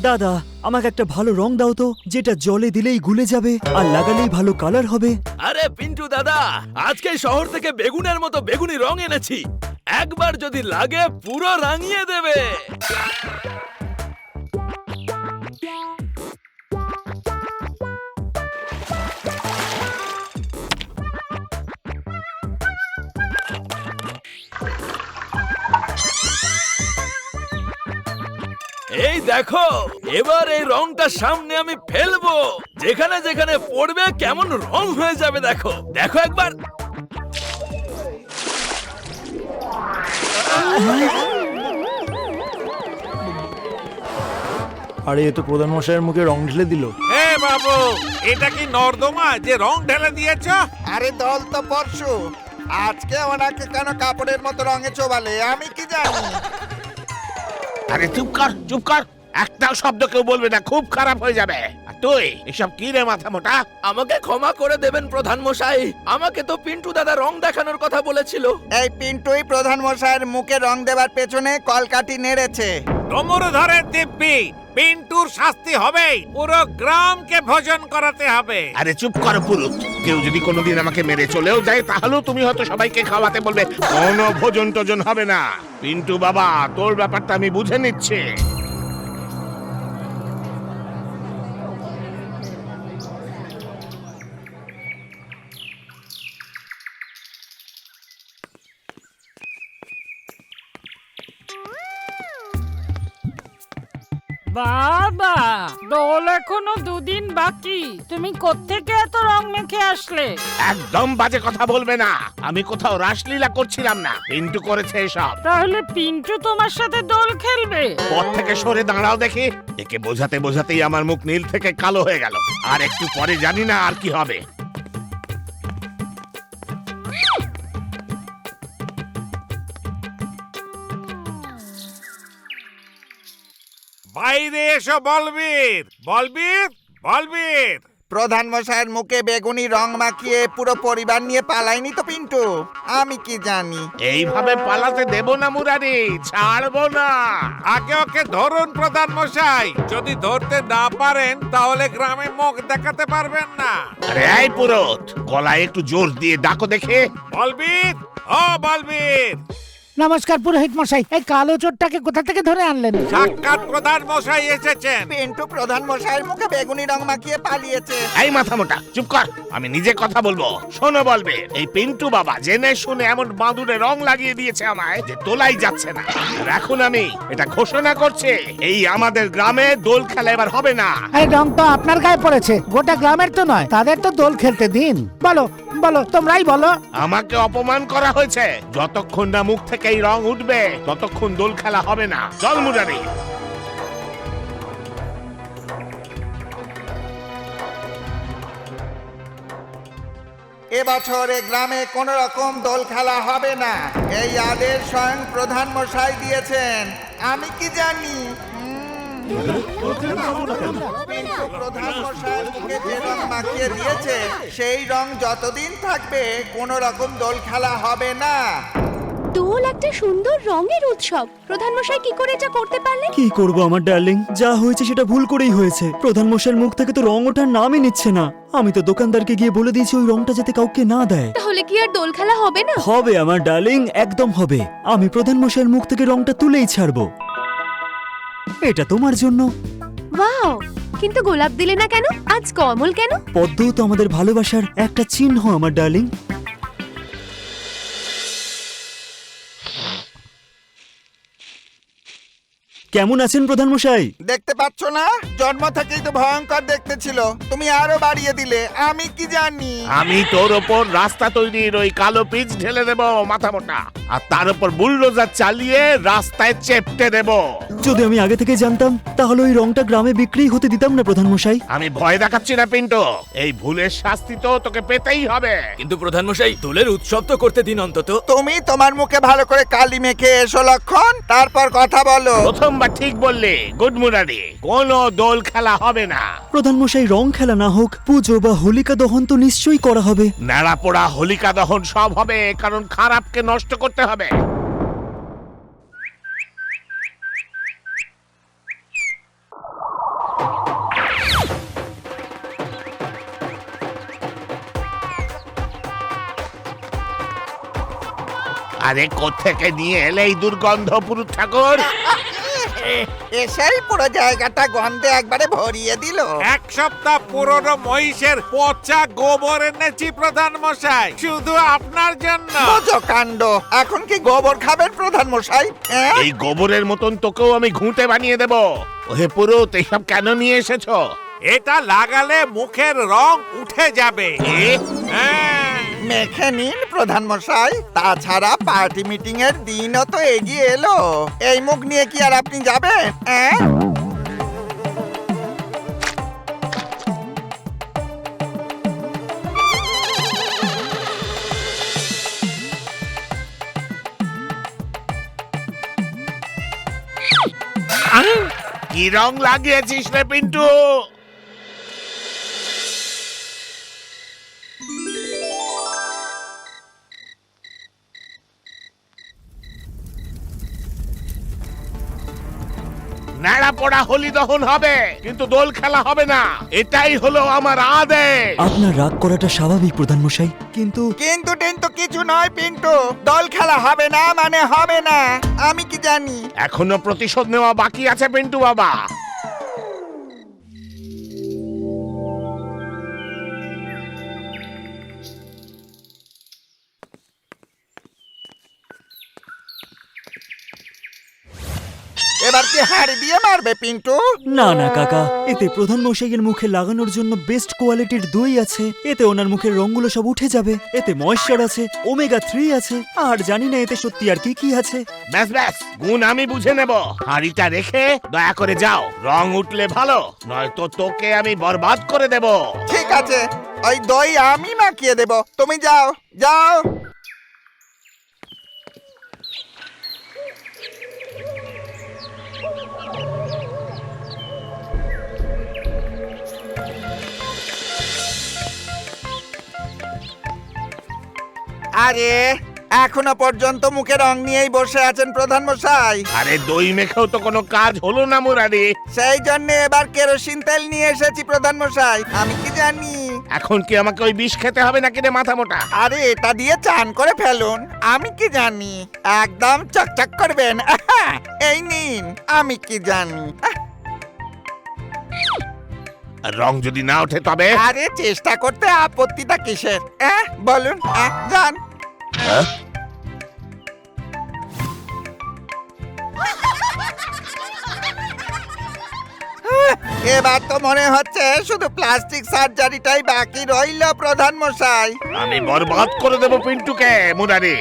দাদা, আমাকে একটা ভালো রং দাও তো, যেটা জলে দিলেই গুলে যাবে আর লাগালেই ভালো কালার হবে। আরে পিন্টু দাদা, আজকে শহর থেকে বেগুনের মতো বেগুনি রং এনেছি, একবার যদি লাগে পুরো রাঙিয়ে দেবে। এই দেখো, এবার এই রংটা সামনে আমি ফেলবো, যেখানে যেখানে পড়বে কেমন রং হয়ে যাবে দেখো, দেখো একবার। আরে এ তো প্রধান মশাইয়ের মুখে রং ঢেলে দিল। হে বাবু, এটা কি নর্দমা যে রং ঢেলে দিয়েছ? আরে দল তো পরশু, আজকে ওনাকে কেন কাপড়ের মতো রঙে চোবালে আমি কি জানি। আরে চুপ কর, চুপ কর, একটাও শব্দ কেউ বলবে না, খুব খারাপ হয়ে যাবে। আর তুই এসব কি রে মাথা মোটা? আমাকে ক্ষমা করে দেবেন প্রধান মশাই, আমাকে তো পিন্টু দাদা রং দেখানোর কথা বলেছিল। এই পিন্টুই প্রধান মশাইয়ের মুখে রং দেবার পেছনে কলকাঠি নেড়েছে। তোমর ধরে দিব্যি, পিন্টুর শাস্তি হবে, পুরো গ্রামকে ভোজন করাতে হবে। আরে চুপ করো পুরুত, কেউ যদি কোনোদিন আমাকে মেরে চলেও যায় তাহলেও তুমি হয়তো সবাইকে খাওয়াতে বলবে, কোনো ভোজন টোজন হবে না। পিন্টু বাবা, তোর ব্যাপারটা আমি বুঝে নিচ্ছি। বাবা, দোল এখনো দুদিন বাকি, তুমি কোত্থেকে এত রং মেখে আসলে? একদম বাজে কথা বলবে না, আমি কোথাও রাসলীলা করছিলাম না, পিন্টু করেছে এসব। তাহলে পিন্টু তোমার সাথে দোল খেলবে? পথ থেকে সরে দাঁড়াও দেখি। একে বোঝাতে বোঝাতেই আমার মুখ নীল থেকে কালো হয়ে গেল, আর একটু পরে জানি না আর কি হবে। বাইরে এসো বলবীর, বলবীর, বলবীর। প্রধান মশাইয়ের মুখে বেগুনি রং মাখিয়ে পুরো পরিবার নিয়ে পালাইনি তো পিন্টু? আমি কি জানি। এইভাবে পালাতে দেব না মুরারি, ছাড়বো না। আগে ওকে ধরুন প্রধান মশাই, যদি ধরতে না পারেন তাহলে গ্রামে মুখ দেখাতে পারবেন না। আরে এই পুরোত, গলায় একটু জোর দিয়ে ডাকো দেখে। বলবীর, ও বলবীর। নমস্কার পুরোহিত মশাই, এই কালো চোরটাকে কোথা থেকে ধরে আনলেন? সাক্ষাৎ প্রধান মশাই এসেছেন। পিন্টু প্রধান মশাইয়ের মুখে বেগুনি রং মাখিয়ে পালিয়েছে। এই মাথা মোটা, চুপ কর, আমি নিজে কথা বলবো। শোনো বলবে, এই পিন্টু বাবা জেনে শুনে এমন বাঁদুরে রং লাগিয়ে দিয়েছে আমায় যে তোলাই যাচ্ছে না। আর এখন আমি এটা ঘোষণা করছি, এই আমাদের গ্রামে দোল খেলা এবার হবে না। এই রং তো আপনার গায়ে পড়েছে, গোটা গ্রামের তো নয়, তাদের তো দোল খেলতে দিন। বলো বলো, তোমরাই বলো। আমাকে অপমান করা হয়েছে, যতক্ষণ না মুখ থেকে এই রং উঠবে ততক্ষণ দোল খেলা হবে না। চল মুরারি। এবছরে গ্রামে কোন রকম দোল খেলা হবে না, এই আদেশ স্বয়ং প্রধান মশাই দিয়েছেন। আমি কি জানি। পিন্টু প্রধান মশাইয়ের মুখে যে রং মাখিয়ে দিয়েছে সেই রং যতদিন থাকবে কোন রকম দোল খেলা হবে না। দোল একটা সুন্দর রঙের উৎসব, প্রধান মশাই কি করে এটা করতে পারলেন? কি করব আমার ডার্লিং, যা হয়েছে সেটা ভুল করেই হয়েছে। প্রধান মশাইয়ের মুখ থেকে তো রং ওঠার নামই নিচ্ছে না। আমি তো দোকানদারকে গিয়ে বলে দিয়েছি ওই রংটা যাতে কাউকে না দেয়। তাহলে কি আর দোল খেলা হবে না? হবে আমার ডার্লিং, একদম হবে। আমি প্রধান মশাইয়ের মুখ থেকে রংটা তুলেই ছাড়বো। এটা তোমার জন্য। ওয়াও, কিন্তু গোলাপ দিলে না কেন? আজ কমল কেন? পদ্ম তো আমাদের ভালোবাসার একটা চিহ্ন আমার ডার্লিং। কেমন আছেন প্রধান মশাই? দেখতে পাচ্ছ না, জন্ম থেকেই তো ভয়ঙ্কর দেখতে ছিল, তুমি আরো বাড়িয়ে দিলে। আমি কি জানি। আমি তোর ওপর রাস্তা তৈরির ওই কালো পিচ ঢেলে দেব মাথা মোটা, আর তার উপর বুলডোজার চালিয়ে রাস্তায় চেপটে দেব। যদি আমি আগে থেকে জানতাম তাহলে ওই রংটা গ্রামে বিক্রি হতে দিতাম না প্রধান মশাই। আমি ভয় দেখাচ্ছি না পিন্টু, এই ভুলের শাস্তি তো তোকে পেতেই হবে। কিন্তু প্রধান মশাই, দোলের উৎসব তো করতে দিন অন্তত। তুমি তোমার মুখে ভালো করে কালি মেখে এসো লক্ষণ, তারপর কথা বলো। প্রথমবার ঠিক বললে, গুড মুরারি, কোনো দোল খেলা হবে না। প্রধান মশাই, রং খেলা না হোক, পুজো বা হোলিকা দহন তো নিশ্চয়ই করা হবে। নেড়া পোড়া হোলিকা দহন সব হবে, কারণ খারাপকে নষ্ট করতে হবে। আরে কোত্থেকে নিয়ে এলে এই দুর্গন্ধ পুরুষ ঠাকুর? এসেই পুরো জায়গাটা গন্ধে একবারে ভরিয়ে দিল। এক সপ্তাহ পুরনো মহিষের পচা গোবর এনেছি প্রধান মশাই, শুধু আপনার জন্য। বোঝো কাণ্ড, এখন কি গোবর খাবেন প্রধান মশাই? এই গোবরের মতন তোকেও আমি ঘুঁটে বানিয়ে দেব। ওহে পুরুত, এইসব কেন নিয়ে এসেছো? এটা লাগালে মুখের রং উঠে যাবে। মেখে নিন প্রধান মশাই। তাছাড়া পার্টি মিটিং এর দিনও তো এগিয়ে এলো। এই মুখ নিয়ে কি আর আপনি যাবেন? কি রং লাগিয়েছিস রে পিন্টু? নাড়া পোড়া হোলি দহন হবে, কিন্তু দোল খেলা হবে না। এটাই হলো আমার আদেশ। আপনার রাগ করাটা স্বাভাবিক প্রধান মশাই, কিন্তু কিন্তু টিন্তু কিছু নয় পিন্টু, দল খেলা হবে না মানে হবে না। আমি কি জানি? এখনো প্রতিশোধ নেওয়া বাকি আছে পিন্টু বাবা। এবার কি হাড়ি দিয়ে মারবে পিন্টু? না না কাকা, এতে প্রধান মশাইয়ের মুখে লাগানোর জন্য বেস্ট কোয়ালিটির দই আছে। এতে ওনার মুখের রঙগুলো সব উঠে যাবে। এতে ময়েশ্চার আছে, ওমেগা 3 আছে, আর জানি না এতে সত্যি আর কি কি আছে। ব্যাস ব্যাস, গুণ আমি বুঝে নেব। হাড়িটা রেখে দয়া করে যাও। রং উঠলে ভালো, নয়তো তোকে আমি বরবাদ করে দেব। ঠিক আছে, ওই দই আমি মাখিয়ে দেব, তুমি যাও যাও। আরে এখনো পর্যন্ত মুখে রং নিয়েই বসে আছেন প্রধান মশাই। আরে দই মেখেও তো কোনো কাজ হলো না মুরারি। সেই জন্য এবার কেরোসিন তেল নিয়ে এসেছি প্রধান মশাই। আমি কি জানি? এখন কি আমাকে ওই বিষ খেতে হবে নাকি রে মাথা মোটা? আরে এটা দিয়ে চান করে ফেলুন। আমি কি জানি, একদম চকচক করবেন। এই নিন, আমি কি জানি। আর রং যদি না ওঠে তবে? আরে চেষ্টা করতে আপত্তিটা কিসের? বলুন, যান। এবার তো মনে হচ্ছে শুধু প্লাস্টিক সার্জারিটাই বাকি রইল প্রধান মশাই। আমি বরবাদ করে দেব পিন্টুকে মুরারি।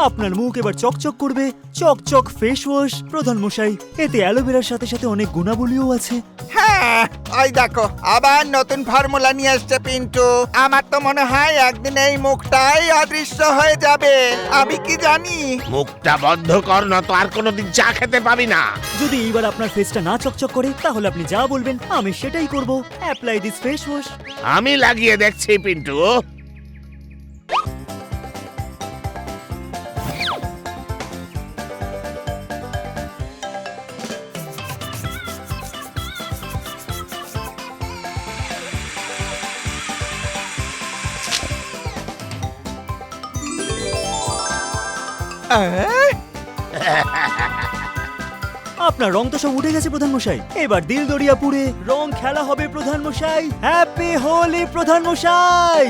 আপনার মুখ এবার চকচক করবে। চকচক ফেস ওয়াশ প্রধান মশাই। এতে অ্যালোভেরার সাথে সাথে অনেক গুণাবলীও আছে। হ্যাঁ, ওই দেখো আবার নতুন ফর্মুলা নিয়ে আসছে পিন্টু। আমার তো মনে হয় একদিন এই মুখটাই অদৃশ্য হয়ে যাবে। আমি কি জানি? মুখটা বন্ধ কর, না তো আর কোনোদিন চা খেতে পাবি না। যদি এইবার আপনার ফেসটা না চকচক করে, তাহলে আপনি যা বলবেন আমি সেটাই করব। Apply this face wash. আমি লাগিয়ে দেখছি পিন্টু। আপনার রং তো সব উঠে গেছে প্রধান মশাই। এবার দিল দরিয়াপুরে রং খেলা হবে প্রধান মশাই। হ্যাপি হোলি প্রধান মশাই।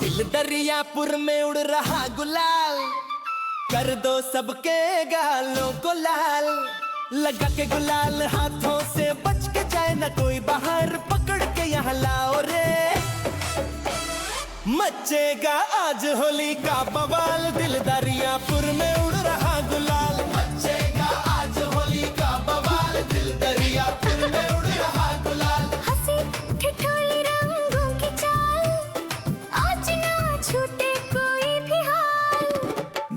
दिल दरियापुर में उड़ रहा गुलाल, कर दो सबके गालों को लाल। लगा के गुलाल हाथों से बच के जाए न कोई बाहर पकड़ के यहाँ लाओ रे मचेगा आज होली का बवाल दिल दरियापुर में उड़ रहा गुलाल मचेगा आज होली का बवाल दिल दरियापुर में उड़ रहा गुलाल हंसी ठिठोली रंगों की चाल आज ना छूटे कोई भी हाल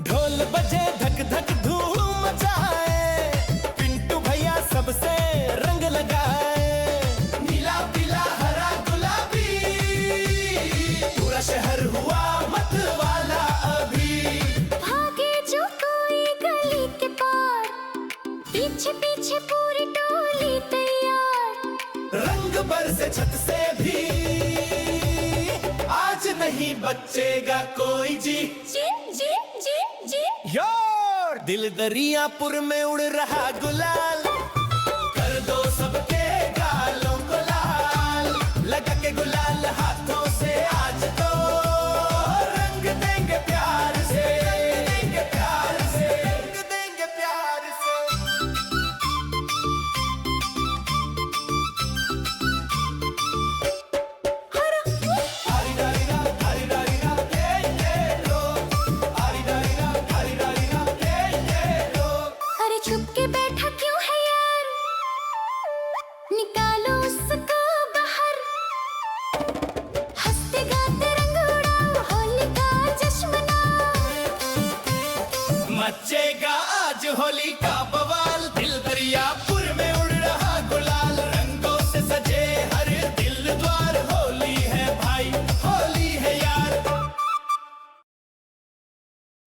ढोल बजे धक धक धूम मचाए पिंटू भैया सबसे रंग लगाए नीला पीला हरा गुलाबी पूरा शहर हुआ मत वाला अभी भागे जो कोई गली के पार पीछे पीछे पूरी टोली तैयार रंग बरसे छत से भी आज नहीं बचेगा कोई जी जिन जिन जिन जिन यार दिल दरियापुर में उड़ रहा गुलाल कर दो सबके गालों को लाल लगा के गुलाल हाथों से आज तो रंग देंगे प्यार से रंग देंगे प्यार से रंग देंगे प्यार से हरी डारीरा ये लो हरी डारीरा ये लो अरे छुप के बैठा क्यों है यार निकालो उसको बाहर हंसते गाते रंग उड़ाओ होली का जश्न मनाओ मचेगा आज होली का बवाल